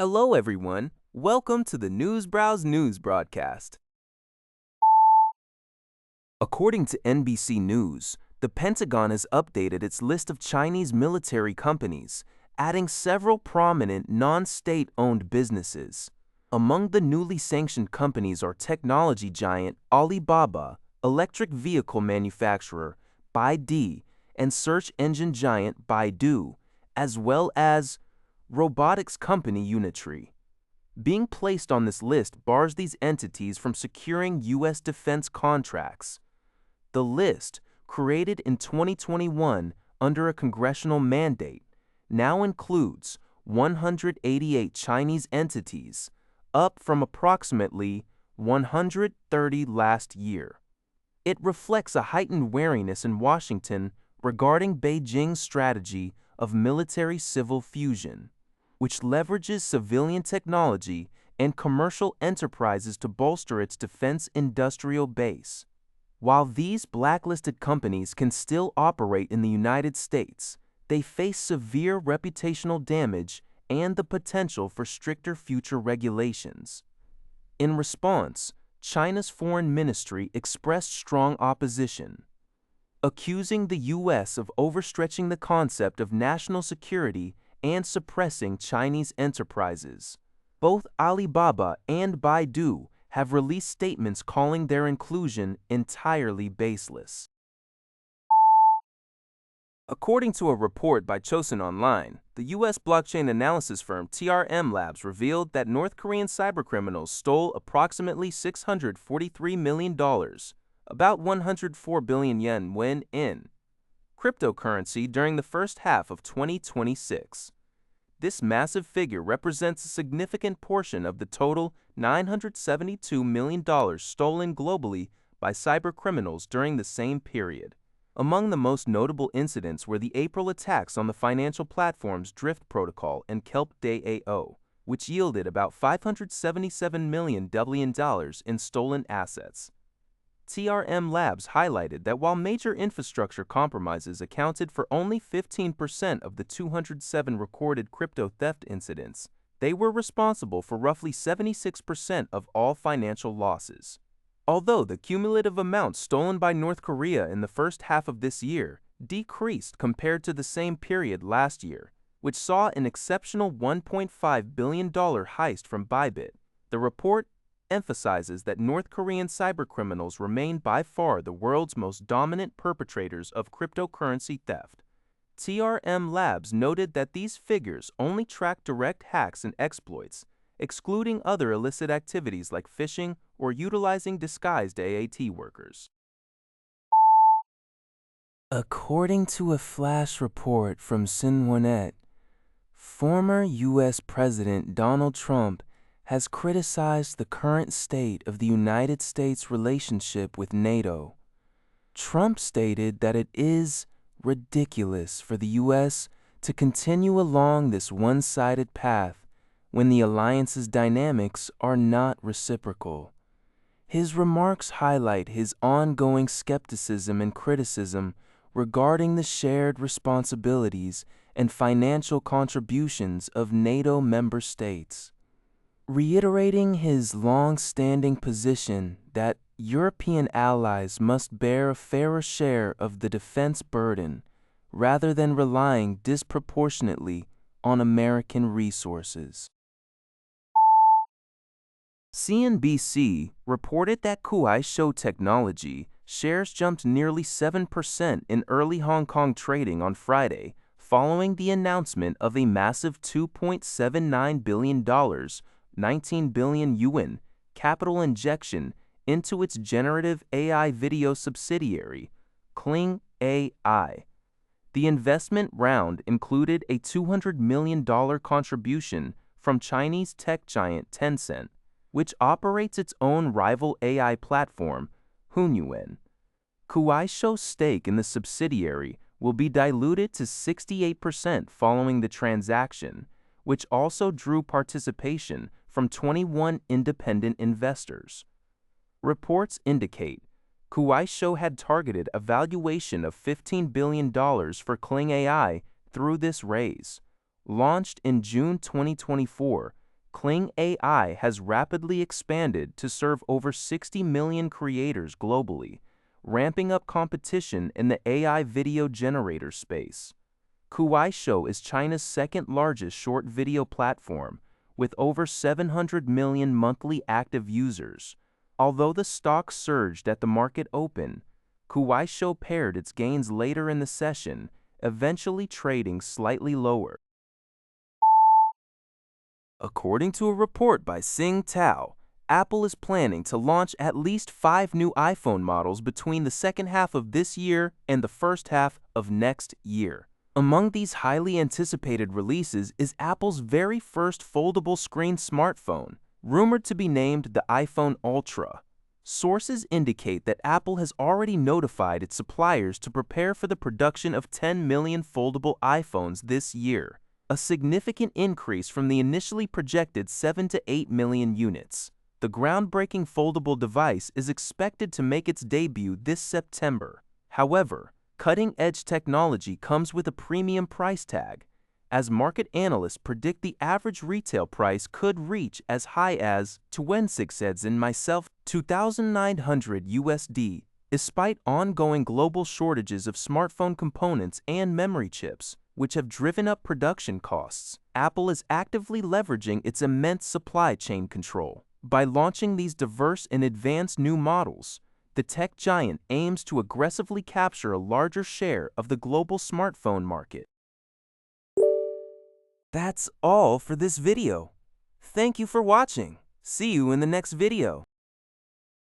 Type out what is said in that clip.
Hello, everyone. Welcome to the Newsbrowse News broadcast. According to NBC News, the Pentagon has updated its list of Chinese military companies, adding several prominent non-state-owned businesses. Among the newly sanctioned companies are technology giant Alibaba, electric vehicle manufacturer BYD, and search engine giant Baidu, as well as robotics company Unitree. Being placed on this list bars these entities from securing U.S. defense contracts. The list, created in 2021 under a congressional mandate, now includes 188 Chinese entities, up from approximately 130 last year. It reflects a heightened wariness in Washington regarding Beijing's strategy of military-civil fusion, which leverages civilian technology and commercial enterprises to bolster its defense industrial base. While these blacklisted companies can still operate in the United States, they face severe reputational damage and the potential for stricter future regulations. In response, China's foreign ministry expressed strong opposition, accusing the U.S. of overstretching the concept of national security and suppressing Chinese enterprises. Both Alibaba and Baidu have released statements calling their inclusion entirely baseless. According to a report by Chosun Online, the U.S. blockchain analysis firm TRM Labs revealed that North Korean cybercriminals stole approximately $643 million, about 104 billion yen when in cryptocurrency during the first half of 2026. This massive figure represents a significant portion of the total $972 million stolen globally by cybercriminals during the same period. Among the most notable incidents were the April attacks on the financial platforms Drift Protocol and Kelp Day AO, which yielded about $577 million in stolen assets. TRM Labs highlighted that while major infrastructure compromises accounted for only 15% of the 207 recorded crypto theft incidents, they were responsible for roughly 76% of all financial losses. Although the cumulative amount stolen by North Korea in the first half of this year decreased compared to the same period last year, which saw an exceptional $1.5 billion heist from Bybit, the report emphasizes that North Korean cybercriminals remain by far the world's most dominant perpetrators of cryptocurrency theft. TRM Labs noted that these figures only track direct hacks and exploits, excluding other illicit activities like phishing or utilizing disguised AAT workers. According to a flash report from Sinwanet, former U.S. President Donald Trump has criticized the current state of the United States' relationship with NATO. Trump stated that it is ridiculous for the U.S. to continue along this one-sided path when the alliance's dynamics are not reciprocal. His remarks highlight his ongoing skepticism and criticism regarding the shared responsibilities and financial contributions of NATO member states. Reiterating his long-standing position that European allies must bear a fairer share of the defense burden rather than relying disproportionately on American resources. CNBC reported that Kuaishou Technology shares jumped nearly 7% in early Hong Kong trading on Friday following the announcement of a massive $2.79 billion 19 billion yuan capital injection into its generative AI video subsidiary, Kling AI. The investment round included a $200 million contribution from Chinese tech giant Tencent, which operates its own rival AI platform, Hunyuan. Kuaishou's stake in the subsidiary will be diluted to 68% following the transaction, which also drew participation from 21 independent investors. Reports indicate Kuaishou had targeted a valuation of $15 billion for Kling AI through this raise. Launched in June 2024, Kling AI has rapidly expanded to serve over 60 million creators globally, ramping up competition in the AI video generator space. Kuaishou is China's second-largest short video platform, with over 700 million monthly active users. Although the stock surged at the market open, Kuaishou paired its gains later in the session, eventually trading slightly lower. According to a report by Sing Tao, Apple is planning to launch at least 5 new iPhone models between the second half of this year and the first half of next year. Among these highly anticipated releases is Apple's very first foldable screen smartphone, rumored to be named the iPhone Ultra. Sources indicate that Apple has already notified its suppliers to prepare for the production of 10 million foldable iPhones this year, a significant increase from the initially projected 7 to 8 million units. The groundbreaking foldable device is expected to make its debut this September. However, cutting-edge technology comes with a premium price tag, as market analysts predict the average retail price could reach as high as 2,900 USD, despite ongoing global shortages of smartphone components and memory chips, which have driven up production costs. Apple is actively leveraging its immense supply chain control. By launching these diverse and advanced new models, the tech giant aims to aggressively capture a larger share of the global smartphone market. That's all for this video. Thank you for watching. See you in the next video.